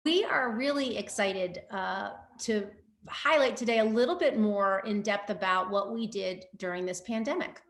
We are really excited to highlight today a little bit more in depth about what we did during this pandemic.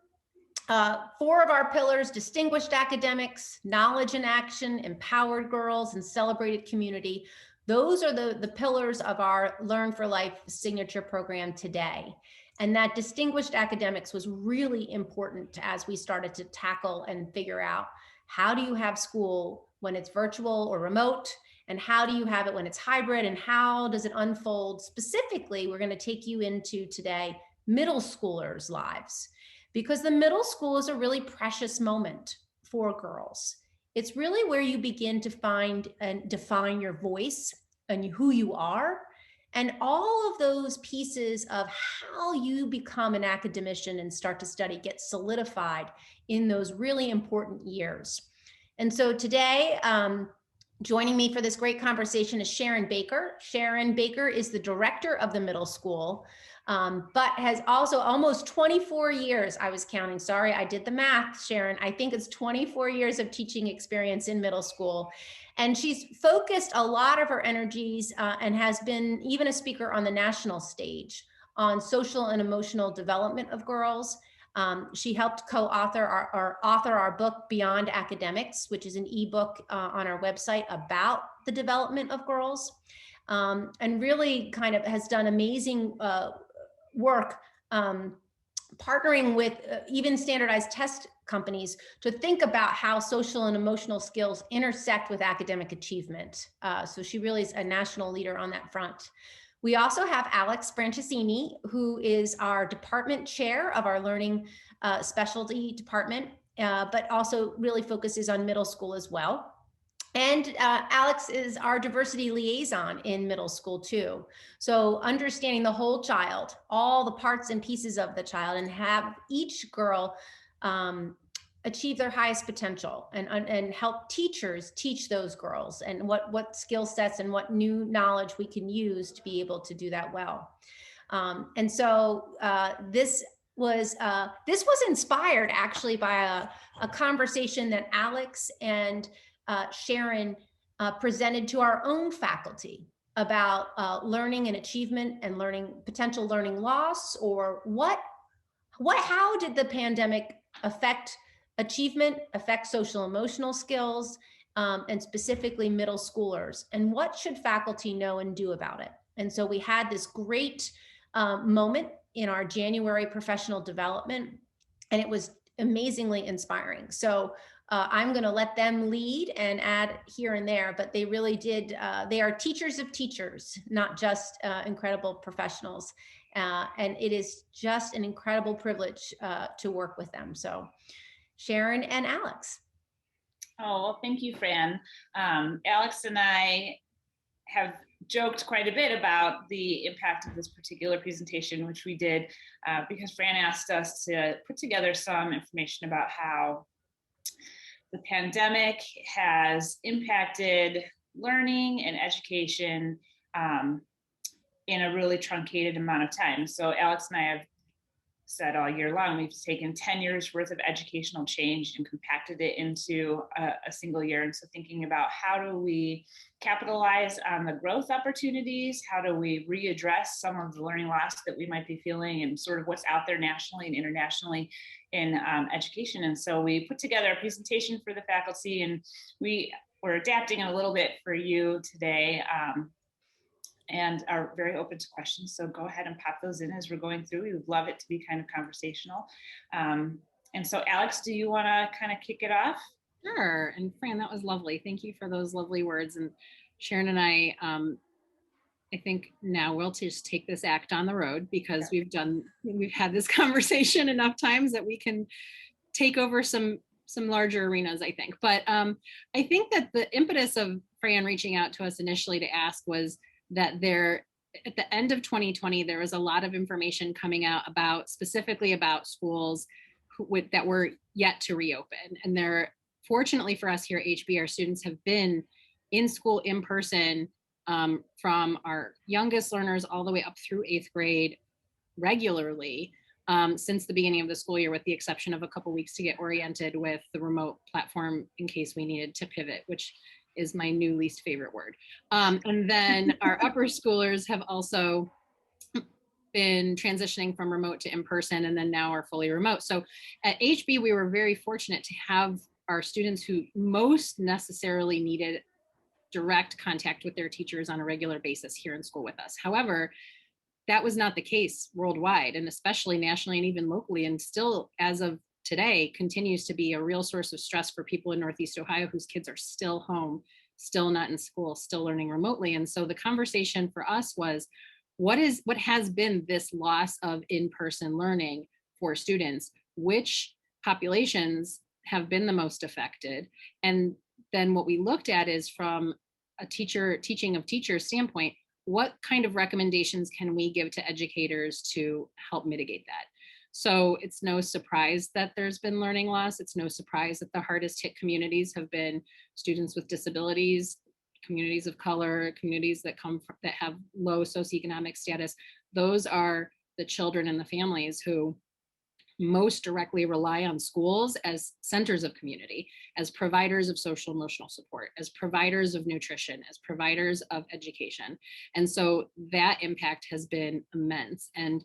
Four of our pillars: distinguished academics, knowledge and action, empowered girls, and celebrated community. Those are the pillars of our Learn for Life signature program today. And that distinguished academics was really important as we started to tackle and figure out, how do you have school when it's virtual or remote? And how do you have it when it's hybrid? And how does it unfold? Specifically, we're going to take you into today middle schoolers' lives, because the middle school is a really precious moment for girls. It's really where you begin to find and define your voice and who you are, and all of those pieces of how you become an academician and start to study get solidified in those really important years. And so today, joining me for this great conversation is Sharon Baker. Sharon Baker is the director of the middle school, but has also almost 24 years, I was counting, sorry, I did the math, Sharon. I think it's 24 years of teaching experience in middle school. And she's focused a lot of her energies and has been even a speaker on the national stage on social and emotional development of girls. She helped co-author our book, Beyond Academics, which is an ebook on our website about the development of girls, and really kind of has done amazing work partnering with even standardized test companies to think about how social and emotional skills intersect with academic achievement. So she really is a national leader on that front. We also have Alex Franceschini, who is our department chair of our learning specialty department, but also really focuses on middle school as well. And Alex is our diversity liaison in middle school too. So understanding the whole child, all the parts and pieces of the child, and have each girl achieve their highest potential, and help teachers teach those girls and what skill sets and what new knowledge we can use to be able to do that well. And so this was inspired actually by a conversation that Alex and Sharon presented to our own faculty about learning and achievement and potential learning loss, or how did the pandemic affect achievement, affect social emotional skills, and specifically middle schoolers, and what should faculty know and do about it? And so we had this great moment in our January professional development, and it was amazingly inspiring. So I'm going to let them lead and add here and there, but they really did. They are teachers of teachers, not just incredible professionals. And it is just an incredible privilege to work with them. So Sharon and Alex. Oh, well, thank you, Fran. Alex and I have joked quite a bit about the impact of this particular presentation, which we did because Fran asked us to put together some information about how the pandemic has impacted learning and education in a really truncated amount of time. So Alex and I have said all year long, we've taken 10 years worth of educational change and compacted it into a single year. And so thinking about, how do we capitalize on the growth opportunities? How do we readdress some of the learning loss that we might be feeling, and sort of what's out there nationally and internationally in education? And so we put together a presentation for the faculty, and we're adapting it a little bit for you today. And are very open to questions. So go ahead and pop those in as we're going through. We would love it to be kind of conversational. And so Alex, do you want to kind of kick it off? Sure. And Fran, that was lovely. Thank you for those lovely words. And Sharon and I think now we'll just take this act on the road, because we've had this conversation enough times that we can take over some larger arenas, I think. But I think that the impetus of Fran reaching out to us initially to ask was that at the end of 2020, there was a lot of information coming out specifically about schools that were yet to reopen. And fortunately for us here at HB, our students have been in school in person from our youngest learners all the way up through 8th grade regularly since the beginning of the school year, with the exception of a couple weeks to get oriented with the remote platform in case we needed to pivot, which is my new least favorite word. And then our upper schoolers have also been transitioning from remote to in-person, and then now are fully remote. So at HB, we were very fortunate to have our students who most necessarily needed direct contact with their teachers on a regular basis here in school with us. However, that was not the case worldwide, and especially nationally and even locally, and still as of today continues to be a real source of stress for people in Northeast Ohio whose kids are still home, still not in school, still learning remotely. And so the conversation for us was, what has been this loss of in-person learning for students? Which populations have been the most affected? And then what we looked at is, from a teaching of teachers standpoint, what kind of recommendations can we give to educators to help mitigate that? So it's no surprise that there's been learning loss. It's no surprise that the hardest hit communities have been students with disabilities, communities of color, communities that have low socioeconomic status. Those are the children and the families who most directly rely on schools as centers of community, as providers of social emotional support, as providers of nutrition, as providers of education. And so that impact has been immense. And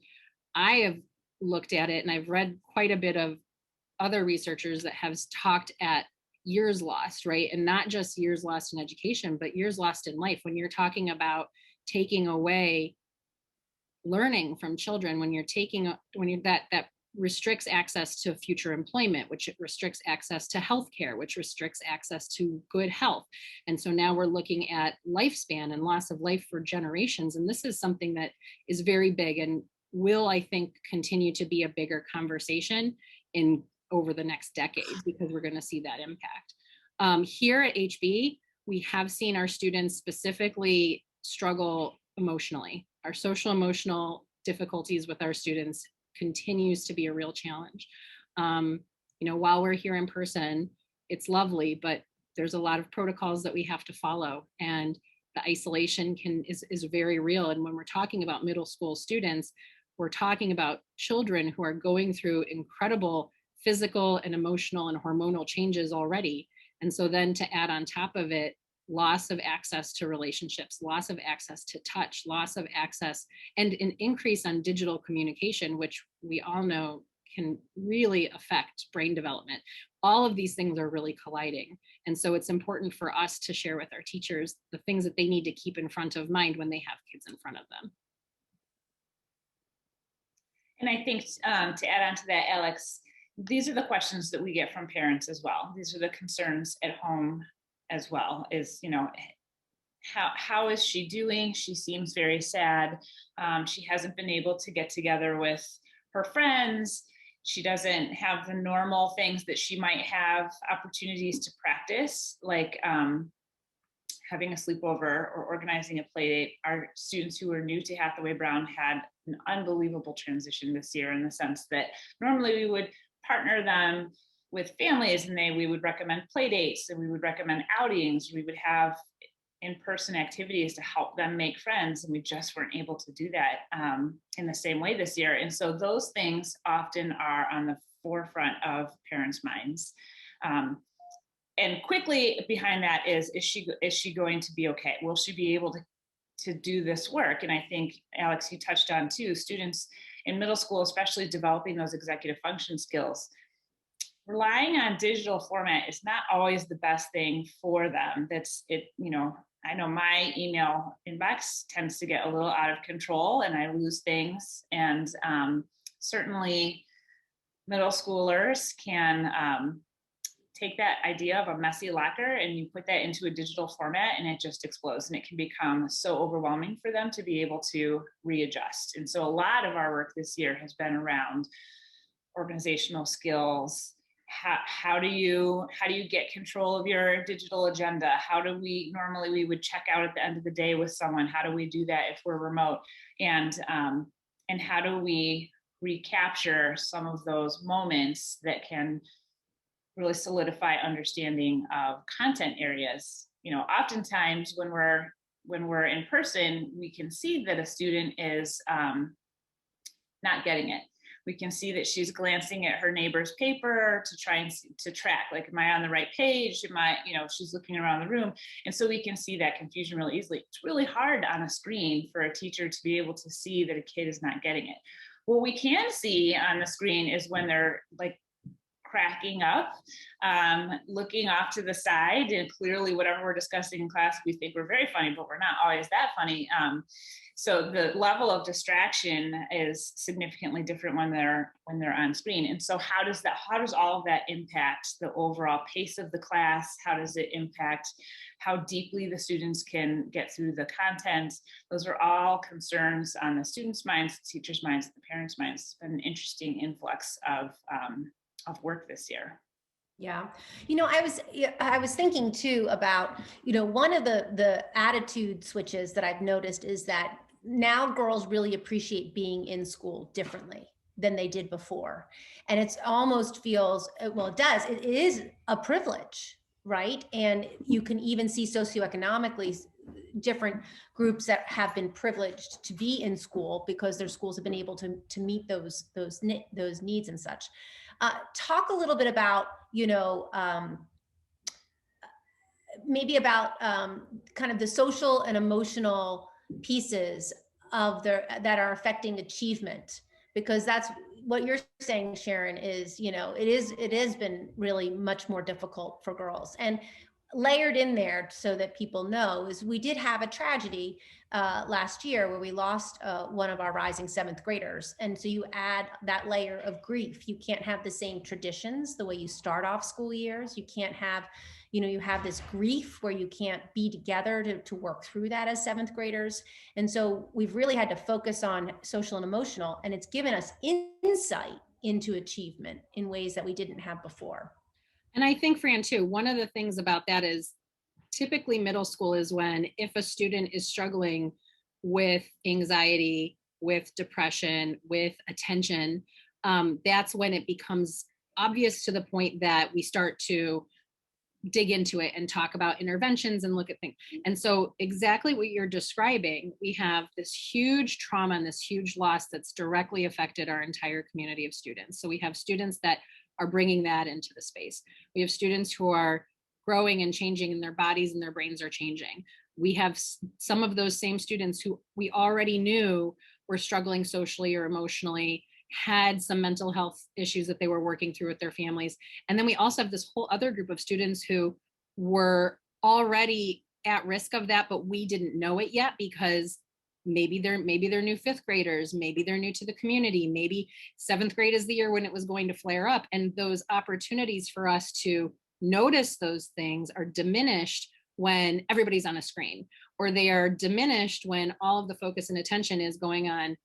I have looked at it, and I've read quite a bit of other researchers that have talked at years lost, right? And not just years lost in education, but years lost in life. When you're talking about taking away learning from children, that restricts access to future employment, which restricts access to healthcare, which restricts access to good health. And so now we're looking at lifespan and loss of life for generations. And this is something that is very big and will, I think, continue to be a bigger conversation over the next decade, because we're going to see that impact. Here at HB, we have seen our students specifically struggle emotionally. Our social emotional difficulties with our students continues to be a real challenge. While we're here in person, it's lovely, but there's a lot of protocols that we have to follow, and the isolation is very real. And when we're talking about middle school students, we're talking about children who are going through incredible physical and emotional and hormonal changes already. And so then to add on top of it, loss of access to relationships, loss of access to touch, loss of access, and an increase on digital communication, which we all know can really affect brain development. All of these things are really colliding. And so it's important for us to share with our teachers the things that they need to keep in front of mind when they have kids in front of them. And I think to add on to that, Alex, these are the questions that we get from parents as well. These are the concerns at home as well, is, how is she doing? She seems very sad. She hasn't been able to get together with her friends. She doesn't have the normal things that she might have opportunities to practice, like having a sleepover or organizing a play date. Our students who are new to Hathaway Brown had an unbelievable transition this year, in the sense that normally we would partner them with families, and we would recommend play dates, and we would recommend outings. We would have in-person activities to help them make friends, and we just weren't able to do that in the same way this year. And so those things often are on the forefront of parents' minds. And quickly behind that is she going to be okay? Will she be able to do this work? And I think, Alex, you touched on too, students in middle school, especially developing those executive function skills. Relying on digital format is not always the best thing for them. I know my email inbox tends to get a little out of control, and I lose things. And certainly middle schoolers can take that idea of a messy locker and you put that into a digital format, and it just explodes, and it can become so overwhelming for them to be able to readjust. And so a lot of our work this year has been around organizational skills. How do you get control of your digital agenda? Normally we would check out at the end of the day with someone. How do we do that if we're remote? And how do we recapture some of those moments that can really solidify understanding of content areas? Oftentimes when we're in person, we can see that a student is not getting it. We can see that she's glancing at her neighbor's paper to try and to track, like, am I on the right page? Am I, she's looking around the room. And so we can see that confusion really easily. It's really hard on a screen for a teacher to be able to see that a kid is not getting it. What we can see on the screen is when they're like cracking up, looking off to the side, and clearly whatever we're discussing in class, we think we're very funny, but we're not always that funny. So the level of distraction is significantly different when they're on screen. And so how does all of that impact the overall pace of the class? How does it impact how deeply the students can get through the content? Those are all concerns on the students' minds, the teachers' minds, the parents' minds. It's been an interesting influx of work this year. Yeah. I was thinking too about, one of the attitude switches that I've noticed is that now girls really appreciate being in school differently than they did before. And it's almost feels, well, it is a privilege, right? And you can even see socioeconomically different groups that have been privileged to be in school because their schools have been able to meet those needs and such. Talk a little bit about, maybe about kind of the social and emotional pieces of that are affecting achievement, because that's what you're saying, Sharon, is, it has been really much more difficult for girls. And layered in there, so that people know, is we did have a tragedy last year where we lost one of our rising 7th graders. And so you add that layer of grief. You can't have the same traditions the way you start off school years. You can't have, you have this grief where you can't be together to work through that as 7th graders. And so we've really had to focus on social and emotional, and it's given us insight into achievement in ways that we didn't have before. And I think, Fran, too, one of the things about that is typically middle school is when, if a student is struggling with anxiety, with depression, with attention, that's when it becomes obvious, to the point that we start to dig into it and talk about interventions and look at things. And so exactly what you're describing, we have this huge trauma and this huge loss that's directly affected our entire community of students. So we have students that are bringing that into the space. We have students who are growing and changing, and their bodies and their brains are changing. We have some of those same students who we already knew were struggling socially or emotionally, had some mental health issues that they were working through with their families. And then we also have this whole other group of students who were already at risk of that, but we didn't know it yet, because maybe they're new 5th graders, maybe they're new to the community, maybe 7th grade is the year when it was going to flare up. And those opportunities for us to notice those things are diminished when everybody's on a screen, or they are diminished when all of the focus and attention is going on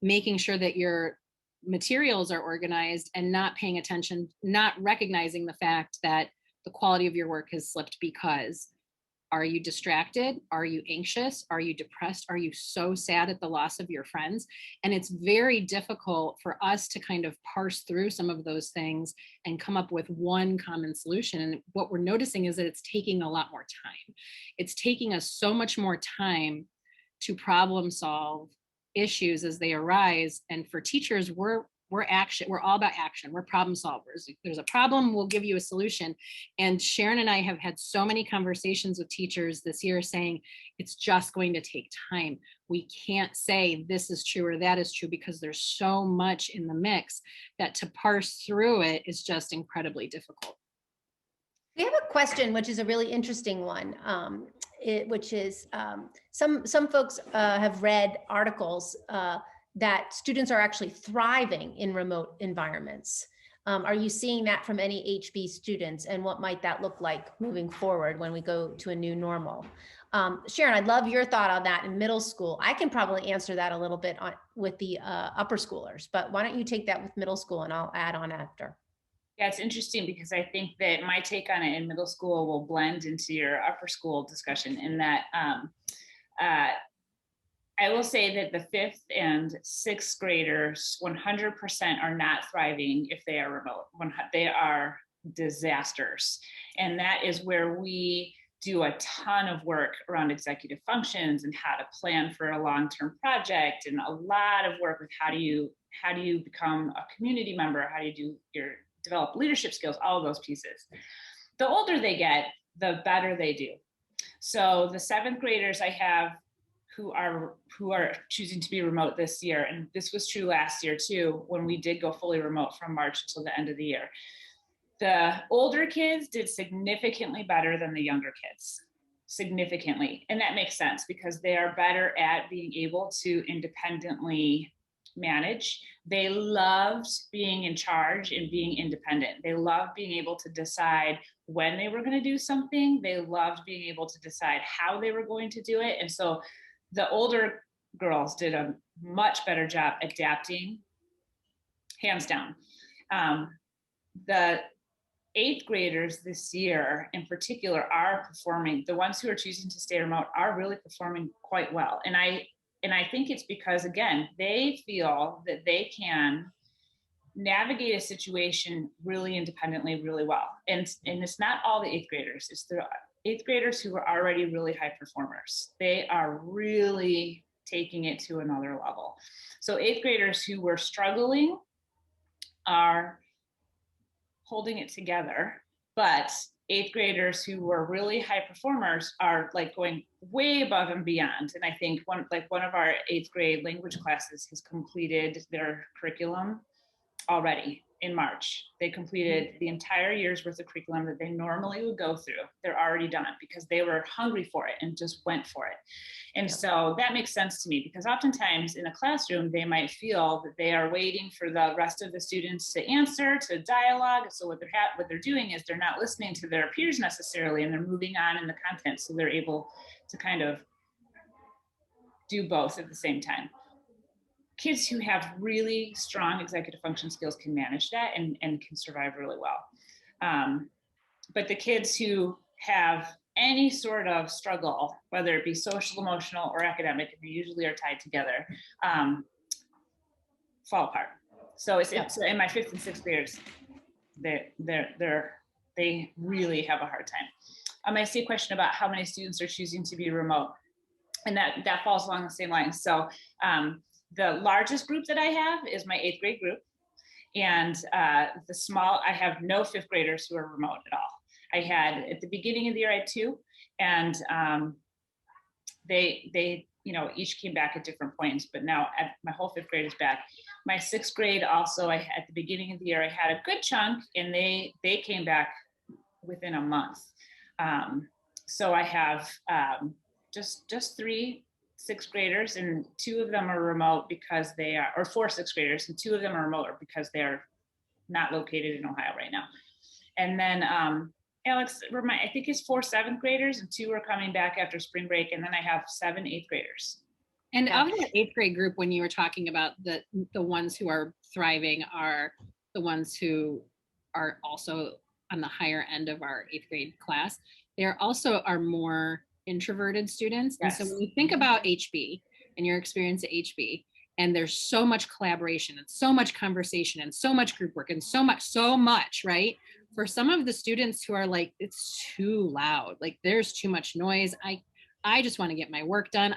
making sure that your materials are organized, and not paying attention, not recognizing the fact that the quality of your work has slipped. Because are you distracted? Are you anxious? Are you depressed? Are you so sad at the loss of your friends? And it's very difficult for us to kind of parse through some of those things and come up with one common solution. And what we're noticing is that it's taking a lot more time. It's taking us so much more time to problem solve issues as they arise. And for teachers, we're all about action. We're problem solvers. If there's a problem, we'll give you a solution. And Sharon and I have had so many conversations with teachers this year saying it's just going to take time. We can't say this is true or that is true, because there's so much in the mix that to parse through it is just incredibly difficult. We have a question, which is a really interesting one, which is some folks have read articles that students are actually thriving in remote environments. Are you seeing that from any HB students, and what might that look like moving forward when we go to a new normal? Sharon, I'd love your thought on that in middle school. I can probably answer that a little bit with the upper schoolers, but why don't you take that with middle school, and I'll add on after. Yeah, it's interesting, because I think that my take on it in middle school will blend into your upper school discussion, in that I will say that the 5th and 6th graders 100% are not thriving if they are remote. They are disasters. And that is where we do a ton of work around executive functions and how to plan for a long-term project, and a lot of work with how do you become a community member, how do you develop leadership skills, all of those pieces. The older they get, the better they do. So the 7th graders I have who are choosing to be remote this year, and this was true last year too, when we did go fully remote from March until the end of the year. The older kids did significantly better than the younger kids, significantly. And that makes sense because they are better at being able to independently manage. They loved being in charge and being independent. They loved being able to decide when they were going to do something. They loved being able to decide how they were going to do it. And so the older girls did a much better job adapting, hands down. The 8th graders this year in particular are performing, the ones who are choosing to stay remote are really performing quite well. And I think it's because, again, they feel that they can navigate a situation really independently, really well. And it's not all the 8th graders, it's the 8th graders who are already really high performers. They are really taking it to another level. So 8th graders who were struggling are holding it together, but 8th graders who were really high performers are like going way above and beyond. And I think one of our 8th grade language classes has completed their curriculum already in March. They completed the entire year's worth of curriculum that they normally would go through. They're already done because they were hungry for it and just went for it. And so that makes sense to me, because oftentimes in a classroom, they might feel that they are waiting for the rest of the students to answer, to dialogue. So what they're doing is they're not listening to their peers necessarily, and they're moving on in the content. So they're able to kind of do both at the same time. Kids who have really strong executive function skills can manage that and can survive really well. But the kids who have any sort of struggle, whether it be social, emotional, or academic, and they usually are tied together, fall apart. So it's in my 5th and 6th graders, they really have a hard time. I see a question about how many students are choosing to be remote, and that falls along the same lines. So the largest group that I have is my 8th grade group. And I have no 5th graders who are remote at all. I had, at the beginning of the year, I had 2, and they each came back at different points, but now my whole 5th grade is back. My 6th grade also, at the beginning of the year, I had a good chunk, and they came back within a month. So I have just 3 6th graders, and 2 of them are remote because they are, or 4 6th graders, and 2 of them are remote because they're not located in Ohio right now. And then Alex, I think it's 4 7th graders, and 2 are coming back after spring break, and then I have 7 8th graders. And of the 8th grade group, when you were talking about the ones who are thriving are the ones who are also on the higher end of our 8th grade class, there also are more introverted students. Yes. And so when you think about HB and your experience at HB, and there's so much collaboration and so much conversation and so much group work and so much, right? For some of the students who are like, it's too loud, like there's too much noise. I just want to get my work done.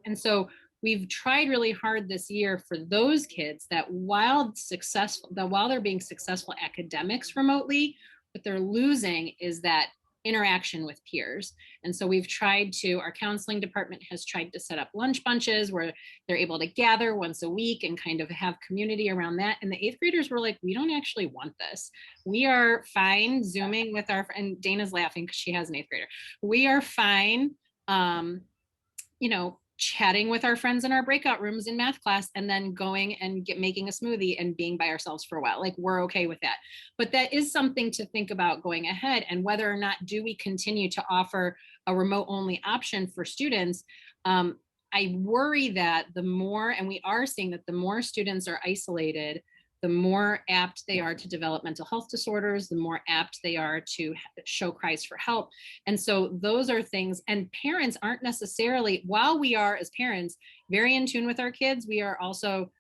And so we've tried really hard this year for those kids that while they're being successful academics remotely, what they're losing is that interaction with peers. And so our counseling department has tried to set up lunch bunches where they're able to gather once a week and kind of have community around that. And the 8th graders were like, we don't actually want this. We are fine Zooming with and Dana's laughing because she has an 8th grader. We are fine, chatting with our friends in our breakout rooms in math class, and then going and making a smoothie and being by ourselves for a while. Like, we're okay with that. But that is something to think about going ahead, and whether or not do we continue to offer a remote only option for students. I worry that the more, and we are seeing that the more students are isolated, the more apt they are to develop mental health disorders, the more apt they are to show cries for help. And so those are things, and parents aren't necessarily, while we are as parents very in tune with our kids, we are also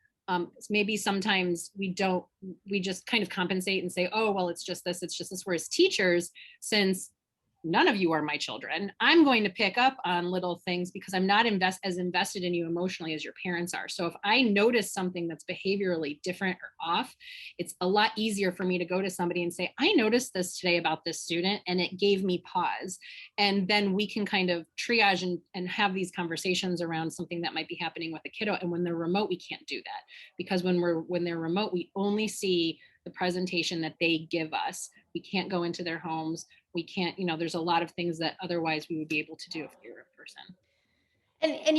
maybe sometimes we just kind of compensate and say, oh, well, it's just this. Whereas teachers, since none of you are my children. I'm going to pick up on little things because I'm not as invested in you emotionally as your parents are. So if I notice something that's behaviorally different or off, it's a lot easier for me to go to somebody and say, I noticed this today about this student and it gave me pause. And then we can kind of triage and have these conversations around something that might be happening with a kiddo. And when they're remote, we can't do that, because when they're remote, we only see the presentation that they give us. We can't go into their homes. We can't, there's a lot of things that otherwise we would be able to do if we were in person. And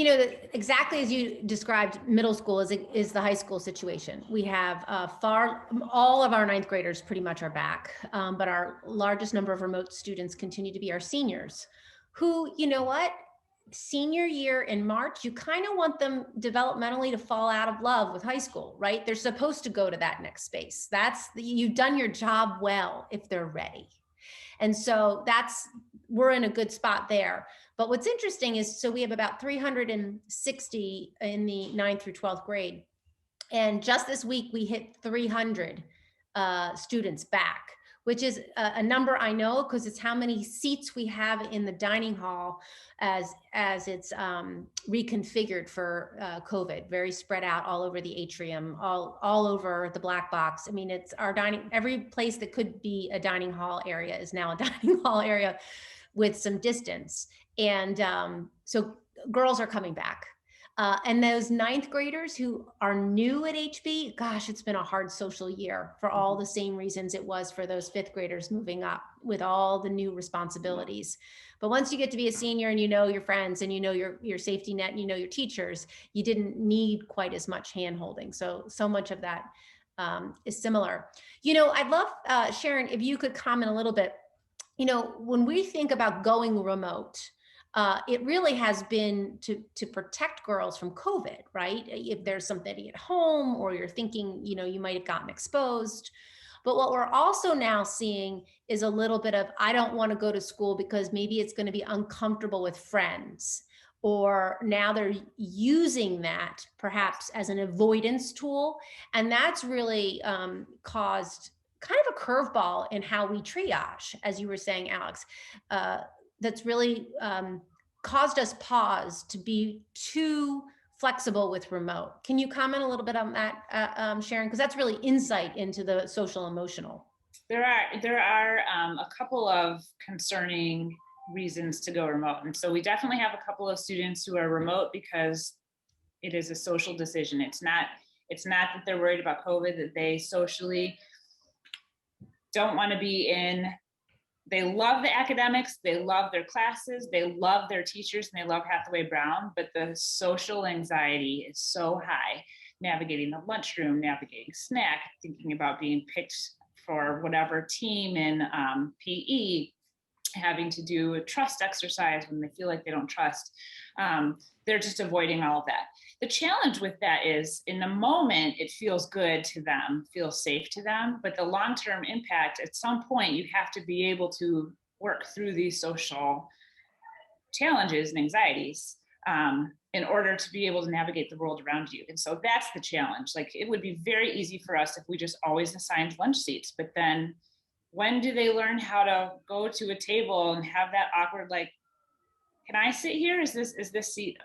exactly as you described, middle school is the high school situation. We have all of our ninth graders pretty much are back, but our largest number of remote students continue to be our seniors, who, senior year in March, you kind of want them developmentally to fall out of love with high school, right? They're supposed to go to that next space. You've done your job well if they're ready. And so we're in a good spot there. But what's interesting is, so we have about 360 in the 9th through 12th grade. And just this week, we hit 300 students back, which is a number I know because it's how many seats we have in the dining hall as it's reconfigured for COVID, very spread out all over the atrium, all over the black box. I mean, it's our every place that could be a dining hall area is now a dining hall area with some distance. And so girls are coming back. And those ninth graders who are new at HB, gosh, it's been a hard social year for all the same reasons it was for those fifth graders moving up with all the new responsibilities. But once you get to be a senior and you know your friends and you know your safety net and you know your teachers, you didn't need quite as much hand-holding. So much of that is similar. I'd love, Sharon, if you could comment a little bit, when we think about going remote, it really has been to protect girls from COVID, right? If there's something at home or you're thinking, you might have gotten exposed. But what we're also now seeing is a little bit of, I don't want to go to school because maybe it's going to be uncomfortable with friends. Or now they're using that perhaps as an avoidance tool. And that's really caused kind of a curveball in how we triage, as you were saying, Alex. That's really caused us pause to be too flexible with remote. Can you comment a little bit on that, Sharon? Because that's really insight into the social emotional. There are a couple of concerning reasons to go remote. And so we definitely have a couple of students who are remote because it is a social decision. It's not that they're worried about COVID, that they socially don't want to be in. They love the academics, they love their classes, they love their teachers, and they love Hathaway Brown, but the social anxiety is so high. Navigating the lunchroom, navigating snack, thinking about being picked for whatever team in PE, having to do a trust exercise when they feel like they don't trust. They're just avoiding all of that. The challenge with that is, in the moment, it feels good to them, feels safe to them, but the long-term impact, at some point, you have to be able to work through these social challenges and anxieties in order to be able to navigate the world around you. And so that's the challenge. Like, it would be very easy for us if we just always assigned lunch seats, but then when do they learn how to go to a table and have that awkward, like, can I sit here? Is this seat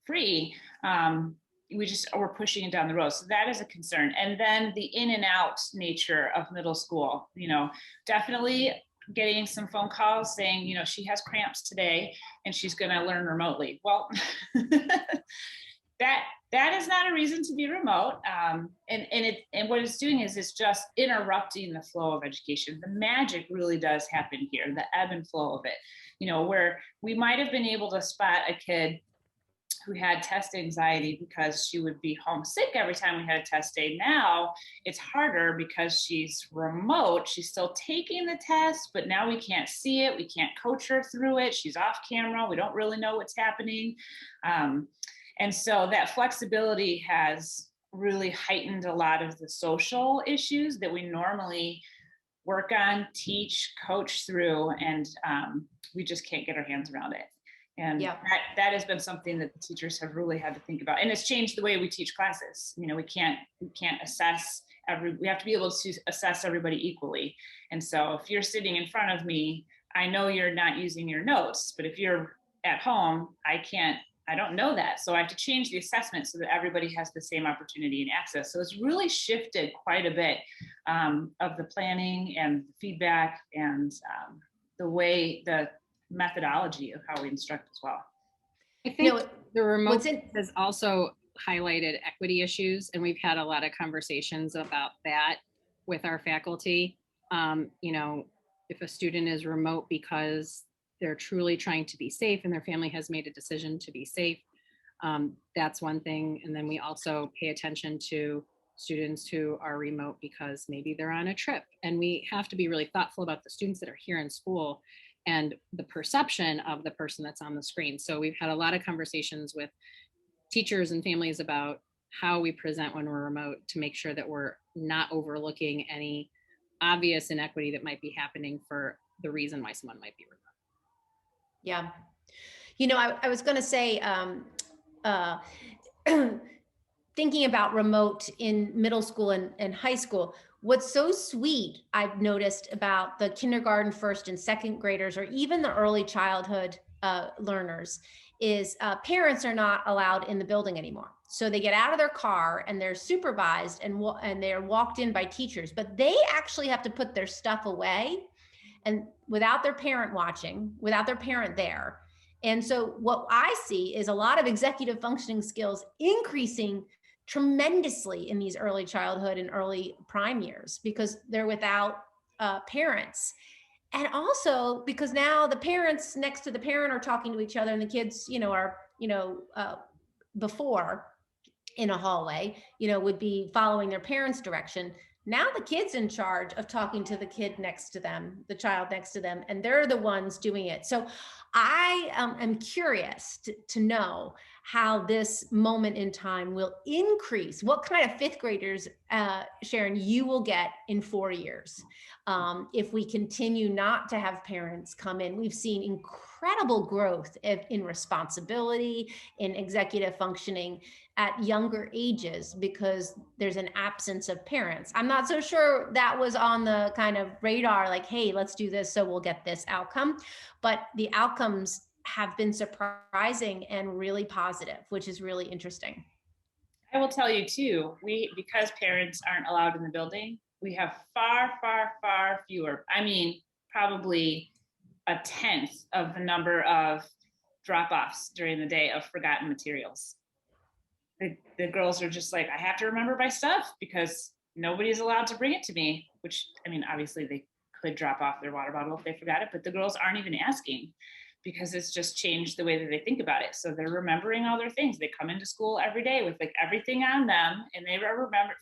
free? We're pushing it down the road. So that is a concern. And then the in and out nature of middle school, definitely getting some phone calls saying, she has cramps today and she's going to learn remotely. Well, that is not a reason to be remote. And what it's doing is it's just interrupting the flow of education. The magic really does happen here, the ebb and flow of it, where we might have been able to spot a kid who had test anxiety because she would be homesick every time we had a test day. Now it's harder because she's remote. She's still taking the test, but now we can't see it. We can't coach her through it. She's off camera. We don't really know what's happening. And so that flexibility has really heightened a lot of the social issues that we normally work on, teach, coach through, and we just can't get our hands around it. And that has been something that the teachers have really had to think about. And it's changed the way we teach classes. We can't assess we have to be able to assess everybody equally. And so if you're sitting in front of me, I know you're not using your notes, but if you're at home, I don't know that. So I have to change the assessment so that everybody has the same opportunity and access. So it's really shifted quite a bit of the planning and feedback and the methodology of how we instruct as well. I think the remote has also highlighted equity issues, and we've had a lot of conversations about that with our faculty. If a student is remote because they're truly trying to be safe and their family has made a decision to be safe, that's one thing. And then we also pay attention to students who are remote because maybe they're on a trip, and we have to be really thoughtful about the students that are here in school and the perception of the person that's on the screen. So we've had a lot of conversations with teachers and families about how we present when we're remote to make sure that we're not overlooking any obvious inequity that might be happening for the reason why someone might be remote. Yeah. I was going to say, thinking about remote in middle school and high school, what's so sweet I've noticed about the kindergarten, first and second graders, or even the early childhood learners, is parents are not allowed in the building anymore. So they get out of their car and they're supervised and they're walked in by teachers, but they actually have to put their stuff away and without their parent watching, without their parent there. And so what I see is a lot of executive functioning skills increasing tremendously in these early childhood and early prime years because they're without parents. And also because now the parents next to the parent are talking to each other, and the kids, are, before in a hallway, would be following their parents' direction. Now the kid's in charge of talking to the kid next to them, the child next to them, and they're the ones doing it. So I am curious to know how this moment in time will increase. What kind of fifth graders, Sharon, you will get in 4 years if we continue not to have parents come in. We've seen incredible growth in responsibility, in executive functioning at younger ages because there's an absence of parents. I'm not so sure that was on the kind of radar, like, hey, let's do this so we'll get this outcome. But the outcomes have been surprising and really positive, which is really interesting. I will tell you too, because parents aren't allowed in the building, we have far, far, far fewer. I mean, probably a tenth of the number of drop-offs during the day of forgotten materials. The girls are just like, I have to remember my stuff because nobody's allowed to bring it to me, which, I mean, obviously they could drop off their water bottle if they forgot it, but the girls aren't even asking because it's just changed the way that they think about it. So they're remembering all their things. They come into school every day with like everything on them, and they remember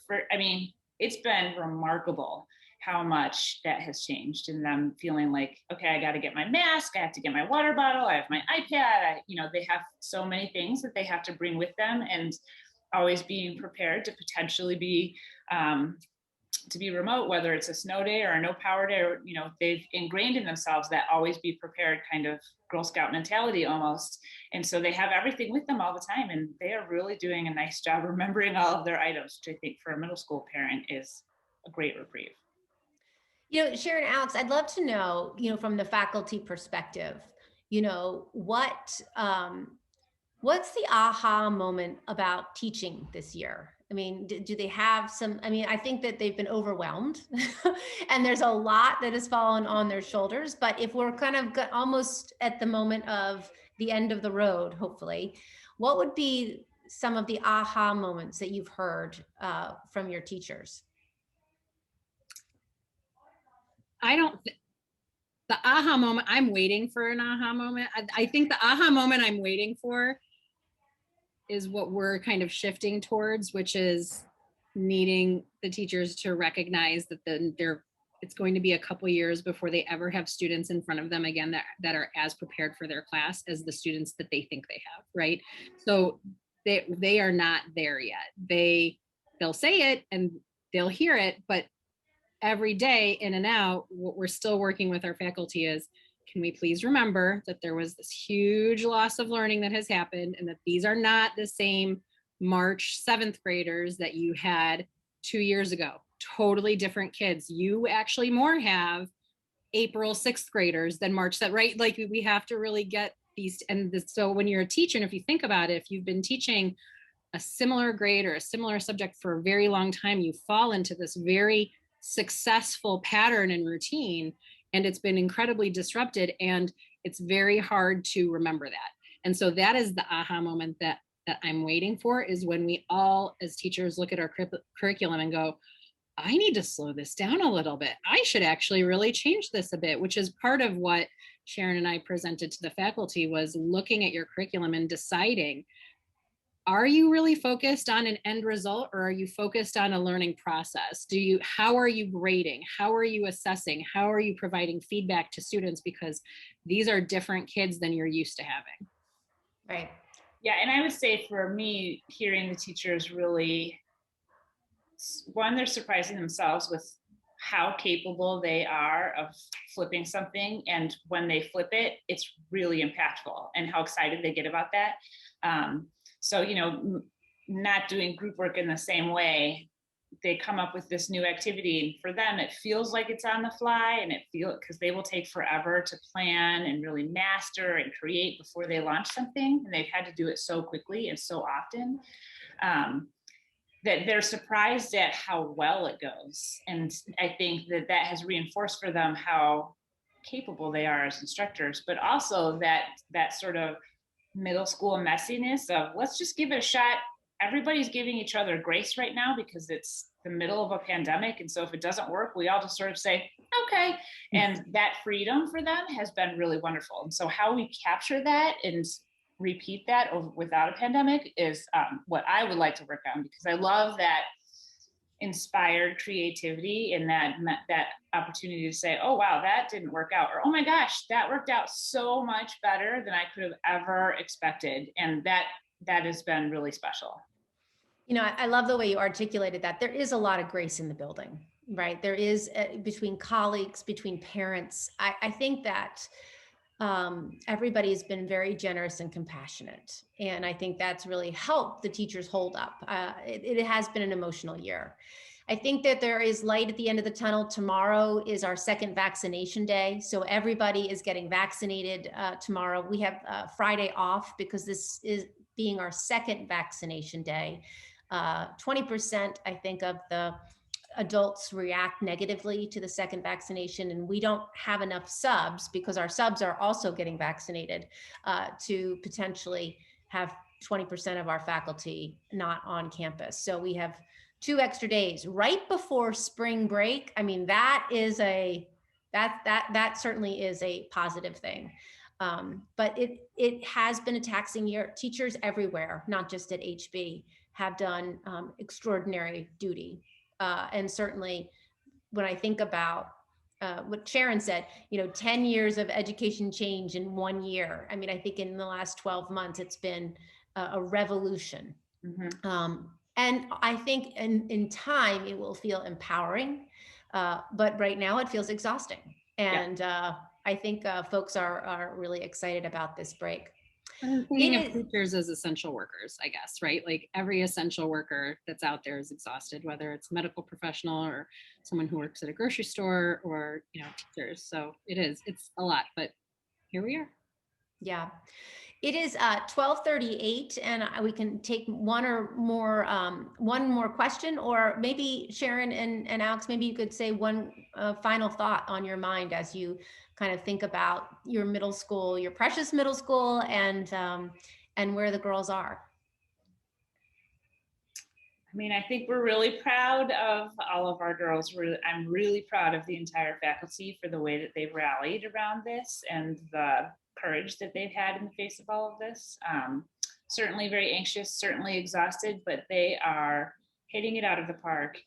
it's been remarkable how much that has changed in them feeling like, okay, I got to get my mask, I have to get my water bottle, I have my iPad, they have so many things that they have to bring with them, and always being prepared to potentially be remote, whether it's a snow day or a no power day, or, they've ingrained in themselves that always be prepared kind of Girl Scout mentality almost. And so they have everything with them all the time, and they are really doing a nice job remembering all of their items, which I think for a middle school parent is a great reprieve. Sharon, Alex, I'd love to know, from the faculty perspective, what's the aha moment about teaching this year? I mean, do they have some, I think that they've been overwhelmed and there's a lot that has fallen on their shoulders, but if we're kind of almost at the moment of the end of the road, hopefully, what would be some of the aha moments that you've heard from your teachers? The aha moment, I'm waiting for an aha moment. I think the aha moment I'm waiting for is what we're kind of shifting towards, which is needing the teachers to recognize that it's going to be a couple years before they ever have students in front of them again that are as prepared for their class as the students that they think they have, right? So they are not there yet. They'll say it and they'll hear it, but every day in and out, what we're still working with our faculty is, can we please remember that there was this huge loss of learning that has happened, and that these are not the same March 7th graders that you had 2 years ago. Totally different kids. You actually more have April 6th graders than March 7th, right? Like we have to really get these. And this, so when you're a teacher, and if you think about it, if you've been teaching a similar grade or a similar subject for a very long time, you fall into this very successful pattern and routine, and it's been incredibly disrupted, and it's very hard to remember that. And so that is the aha moment that I'm waiting for, is when we all as teachers look at our curriculum and go, I need to slow this down a little bit. I should actually really change this a bit, which is part of what Sharon and I presented to the faculty, was looking at your curriculum and deciding, are you really focused on an end result, or are you focused on a learning process? How are you grading? How are you assessing? How are you providing feedback to students? Because these are different kids than you're used to having. Right. Yeah, and I would say for me, hearing the teachers really, one, they're surprising themselves with how capable they are of flipping something. And when they flip it, it's really impactful, and how excited they get about that. So, not doing group work in the same way, they come up with this new activity, and for them, it feels like it's on the fly, and because they will take forever to plan and really master and create before they launch something. And they've had to do it so quickly and so often, that they're surprised at how well it goes. And I think that has reinforced for them how capable they are as instructors, but also that sort of middle school messiness of, let's just give it a shot. Everybody's giving each other grace right now because it's the middle of a pandemic. And so if it doesn't work, we all just sort of say, okay. And that freedom for them has been really wonderful. And so how we capture that and repeat that without a pandemic is what I would like to work on, because I love that inspired creativity and that opportunity to say, oh wow, that didn't work out, or oh my gosh, that worked out so much better than I could have ever expected. And that has been really special. I love the way you articulated that. There is a lot of grace in the building, right? There is between colleagues, between parents. I think that everybody's been very generous and compassionate. And I think that's really helped the teachers hold up. It has been an emotional year. I think that there is light at the end of the tunnel. Tomorrow is our second vaccination day. So everybody is getting vaccinated tomorrow. We have Friday off because this is being our second vaccination day. 20%, I think, of the adults react negatively to the second vaccination, and we don't have enough subs, because our subs are also getting vaccinated, to potentially have 20% of our faculty not on campus. So we have 2 extra days right before spring break. I mean, that certainly is a positive thing. But it has been a taxing year. Teachers everywhere, not just at HB, have done extraordinary duty. And certainly when I think about what Sharon said, 10 years of education change in 1 year. I mean, I think in the last 12 months, it's been a revolution. Mm-hmm. And I think in time, it will feel empowering. But right now it feels exhausting. And I think folks are really excited about this break. And thinking of teachers as essential workers, I guess, right? Like every essential worker that's out there is exhausted, whether it's a medical professional or someone who works at a grocery store or, teachers. So it's a lot, but here we are. Yeah. It is 12:38, and we can take one more question, or maybe Sharon and Alex, maybe you could say one final thought on your mind as you kind of think about your middle school, your precious middle school, and where the girls are. I mean, I think we're really proud of all of our girls. I'm really proud of the entire faculty for the way that they've rallied around this and the courage that they've had in the face of all of this. Certainly very anxious, certainly exhausted, but they are hitting it out of the park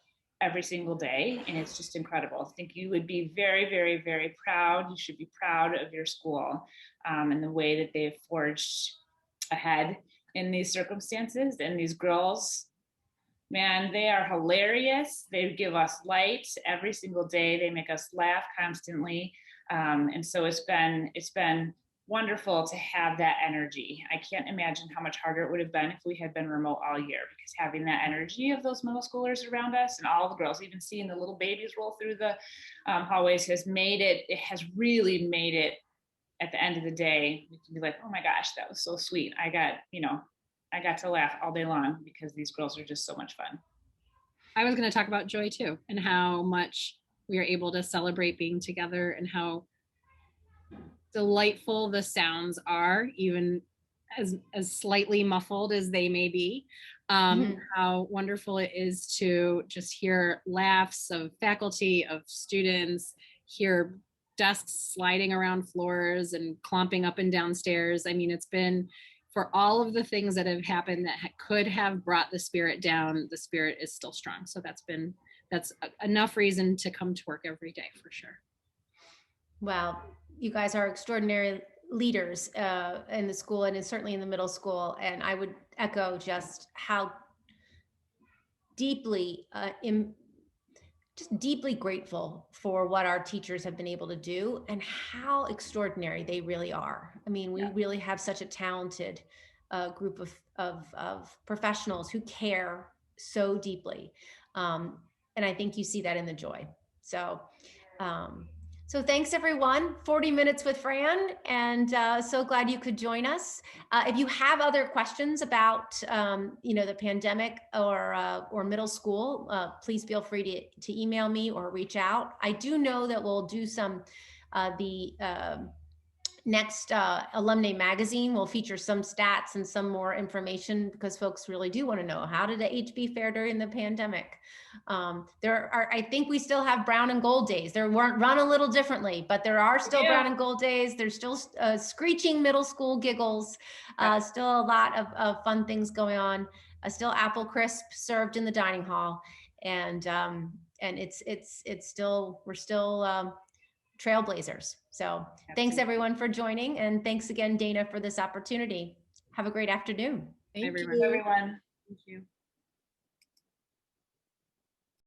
every single day. And it's just incredible. I think you would be very, very, very proud. You should be proud of your school and the way that they've forged ahead in these circumstances. And these girls, man, they are hilarious. They give us light every single day. They make us laugh constantly. And so it's been wonderful to have that energy. I can't imagine how much harder it would have been if we had been remote all year, because having that energy of those middle schoolers around us and all the girls, even seeing the little babies roll through the hallways has really made it at the end of the day, we can be like, oh my gosh, that was so sweet. I got to laugh all day long because these girls are just so much fun. I was going to talk about joy too, and how much we are able to celebrate being together, and how delightful the sounds are, even as slightly muffled as they may be. How wonderful it is to just hear laughs of faculty, of students, hear desks sliding around floors and clomping up and down stairs. I mean, it's been, for all of the things that have happened that could have brought the spirit down, the spirit is still strong. So that's enough reason to come to work every day, for sure. Well, you guys are extraordinary leaders in the school, and certainly in the middle school. And I would echo just how deeply, just deeply grateful for what our teachers have been able to do and how extraordinary they really are. I mean, we really have such a talented group of professionals who care so deeply. And I think you see that in the joy. So thanks everyone. 40 minutes with Fran, and so glad you could join us. If you have other questions about the pandemic or middle school, please feel free to email me or reach out. I do know that we'll do some next alumni magazine will feature some stats and some more information, because folks really do want to know, how did the HB fare during the pandemic? I think we still have brown and gold days. They weren't run a little differently, but there are still brown and gold days. There's still screeching middle school giggles, still a lot of fun things going on. Still apple crisp served in the dining hall, and we're still trailblazers. So thanks everyone for joining, and thanks again, Dana, for this opportunity. Have a great afternoon. Thank you, everyone. Thank you.